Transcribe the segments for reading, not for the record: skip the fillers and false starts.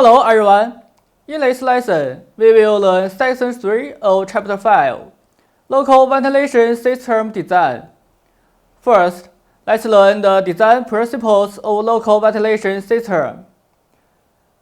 Hello everyone! In this lesson, we will learn Section 3 of Chapter 5, Local Ventilation System Design. First, let's learn the design principles of local ventilation system.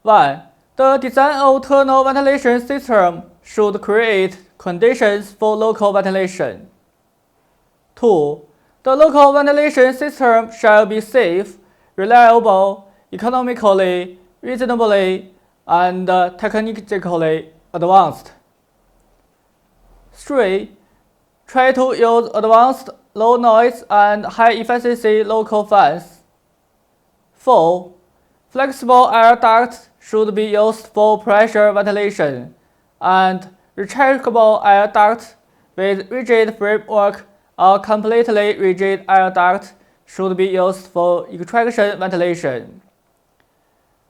1. The design of tunnel ventilation system should create conditions for local ventilation. 2. The local ventilation system shall be safe, reliable, economically, reasonably, and technically advanced. 3. Try to use advanced low noise and high efficiency local fans. 4. Flexible air ducts should be used for pressure ventilation, and retractable air ducts with rigid framework or completely rigid air duct should be used for extraction ventilation.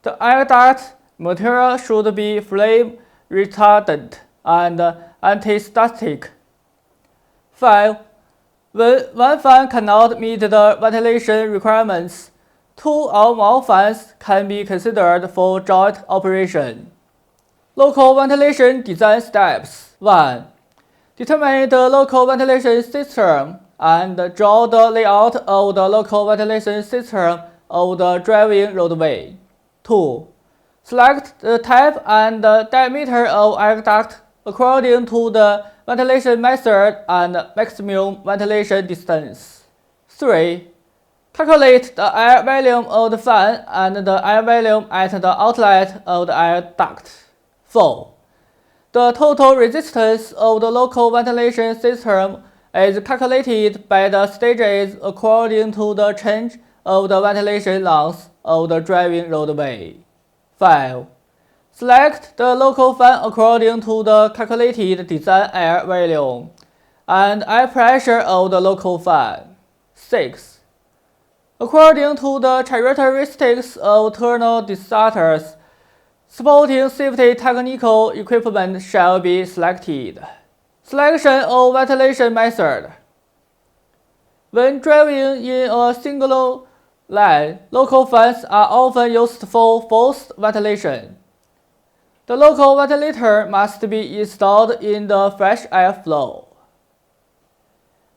The air duct material should be flame retardant and anti-static. 5. When one fan cannot meet the ventilation requirements, 2 or more fans can be considered for joint operation. Local ventilation design steps. 1. Determine the local ventilation system and draw the layout of the local ventilation system of the driving roadway. 2. Select the type and the diameter of air duct according to the ventilation method and maximum ventilation distance. 3. Calculate the air volume of the fan and the air volume at the outlet of the air duct. 4. The total resistance of the local ventilation system is calculated by the stages according to the change of the ventilation length of the driving roadway. 5. Select the local fan according to the calculated design air volume and air pressure of the local fan. 6. According to the characteristics of tunnel disasters, supporting safety technical equipment shall be selected. Selection of ventilation method. When driving in a single line, local fans are often used for forced ventilation. The local ventilator must be installed in the fresh air flow.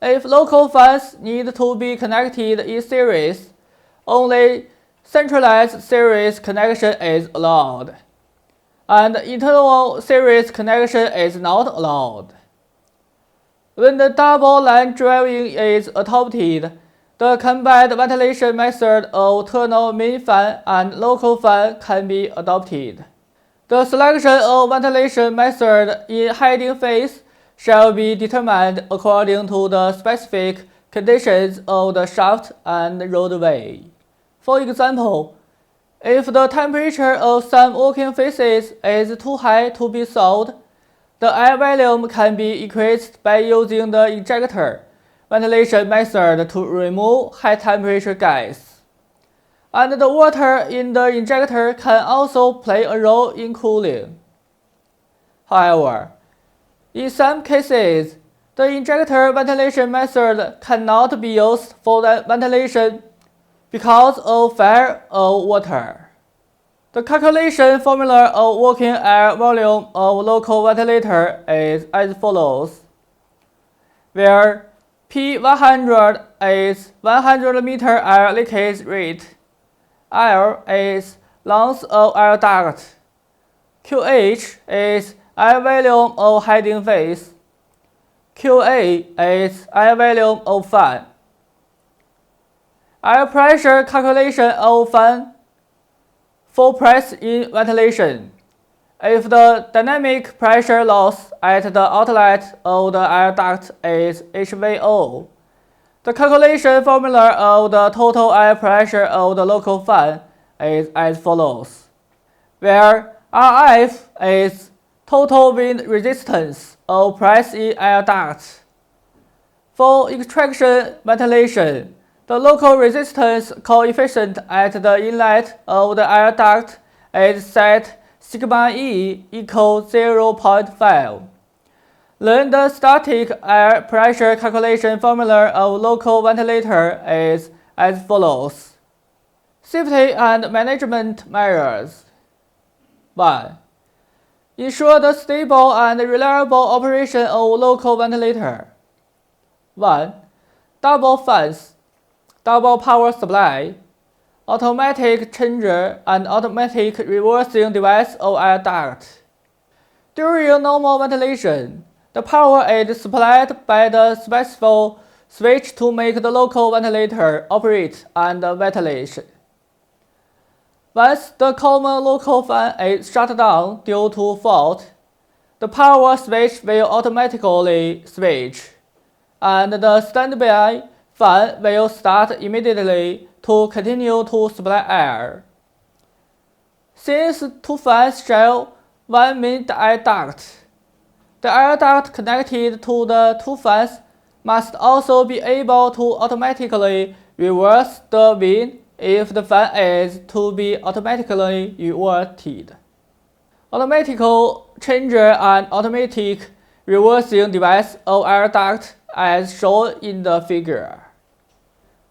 If local fans need to be connected in series, only centralized series connection is allowed, and internal series connection is not allowed. When the double line driving is adopted, the combined ventilation method of tunnel main fan and local fan can be adopted. The selection of ventilation method in heading phase shall be determined according to the specific conditions of the shaft and roadway. For example, if the temperature of some working phases is too high to be solved, the air volume can be increased by using the injector ventilation method to remove high temperature gas. And the water in the injector can also play a role in cooling. However, in some cases, the injector ventilation method cannot be used for the ventilation because of fire or water. The calculation formula of working air volume of local ventilator is as follows, where P100 is 100 meter air leakage rate, L is length of air duct, QH is air volume of heading phase, QA is air volume of fan. Air pressure calculation of fan. For press in ventilation, if the dynamic pressure loss at the outlet of the air duct is HVO, the calculation formula of the total air pressure of the local fan is as follows, where RF is total wind resistance of press in air duct. For extraction ventilation, the local resistance coefficient at the inlet of the air duct is set sigma E equals 0.5. Then the static air pressure calculation formula of local ventilator is as follows. Safety and management measures. 1. Ensure the stable and reliable operation of local ventilator. 1. Double fans, double power supply, automatic changer, and automatic reversing device of air duct. During normal ventilation, the power is supplied by the specified switch to make the local ventilator operate and ventilation. Once the common local fan is shut down due to fault, the power switch will automatically switch, and the standby fan will start immediately to continue to supply air. Since two fans share one main air duct, the air duct connected to the two fans must also be able to automatically reverse the wind if the fan is to be automatically reverted. Automatic changer and automatic reversing device of air duct as shown in the figure.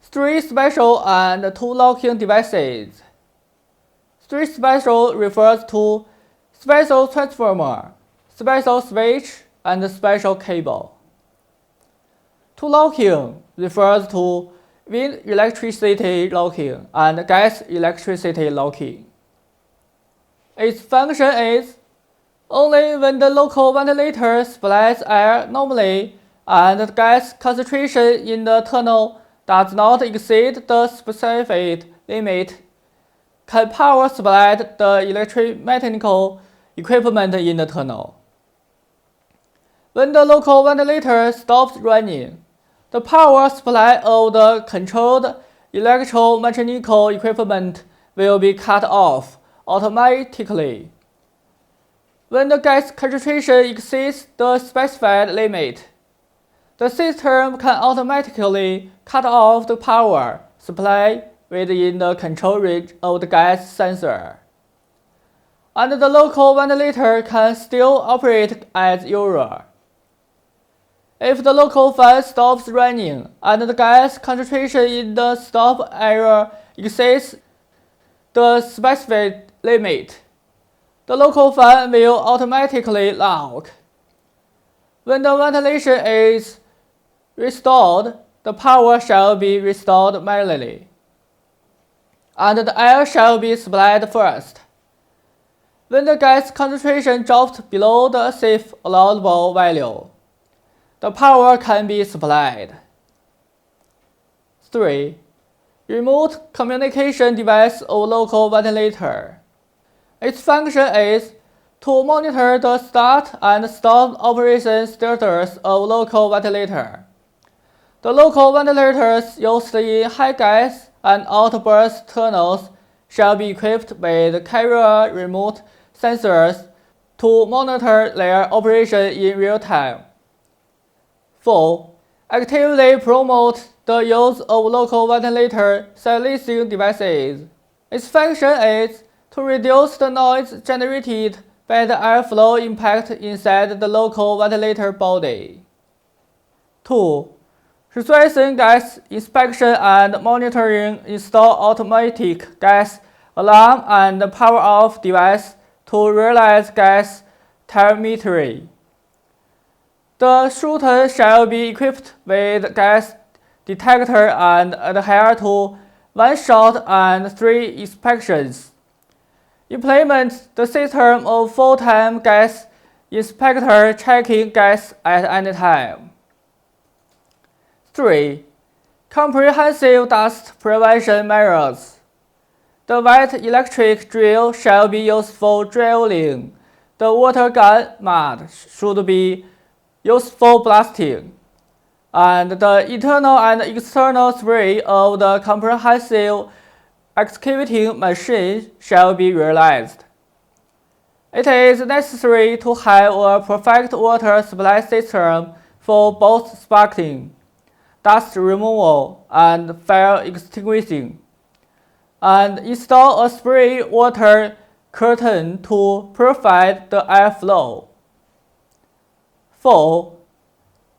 3 special and 2 locking devices. 3 special refers to special transformer, special switch, and special cable. 2 locking refers to wind electricity locking and gas electricity locking. Its function is only when the local ventilator supplies air normally and the gas concentration in the tunnel does not exceed the specified limit, can power supply the electromechanical equipment in the tunnel. When the local ventilator stops running, the power supply of the controlled electromechanical equipment will be cut off automatically. When the gas concentration exceeds the specified limit, the system can automatically cut off the power supply within the control range of the gas sensor, and the local ventilator can still operate as usual. If the local fan stops running and the gas concentration in the stop area exceeds the specified limit, the local fan will automatically lock. When the ventilation is restored, the power shall be restored manually, and the air shall be supplied first. When the gas concentration drops below the safe allowable value, the power can be supplied. 3. Remote communication device of local ventilator. Its function is to monitor the start and stop operation status of local ventilator. The local ventilators used in high gas and outburst tunnels shall be equipped with carrier remote sensors to monitor their operation in real time. 4. Actively promote the use of local ventilator silencing devices. Its function is to reduce the noise generated by the airflow impact inside the local ventilator body. 2. Situation gas inspection and monitoring. Install automatic gas alarm and power off device to realize gas telemetry. The shooter shall be equipped with gas detector and adhere to 1 shot and 3 inspections. Implement the system of full-time gas inspector checking gas at any time. 3. Comprehensive dust prevention measures. The wet electric drill shall be used for drilling. The water gun mud should be used for blasting, and the internal and external spray of the comprehensive excavating machine shall be realized. It is necessary to have a perfect water supply system for both sparkling, dust removal, and fire extinguishing, and install a spray water curtain to purify the airflow. 4.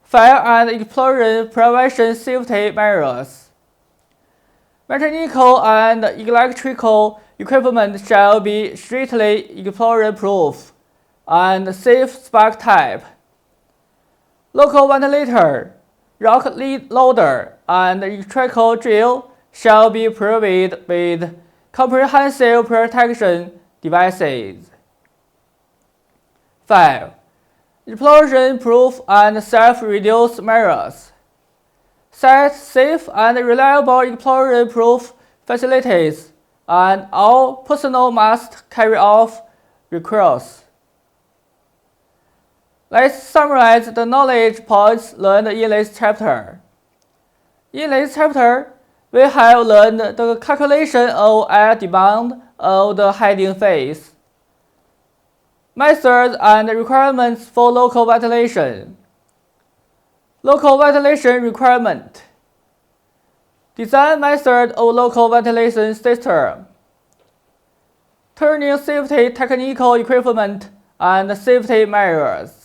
Fire and explosion prevention safety measures. Mechanical and electrical equipment shall be strictly explosion-proof and safe spark type. Local ventilator, rock loader, and electrical drill shall be provided with comprehensive protection devices. 5. Explosion-proof and self-reduce measures. Set safe and reliable explosion-proof facilities, and all personnel must carry off requirements. Let's summarize the knowledge points learned in this chapter. In this chapter, we have learned the calculation of air demand of the heating phase, methods and requirements for local ventilation, local ventilation requirement, design method of local ventilation system, turning safety technical equipment and safety measures.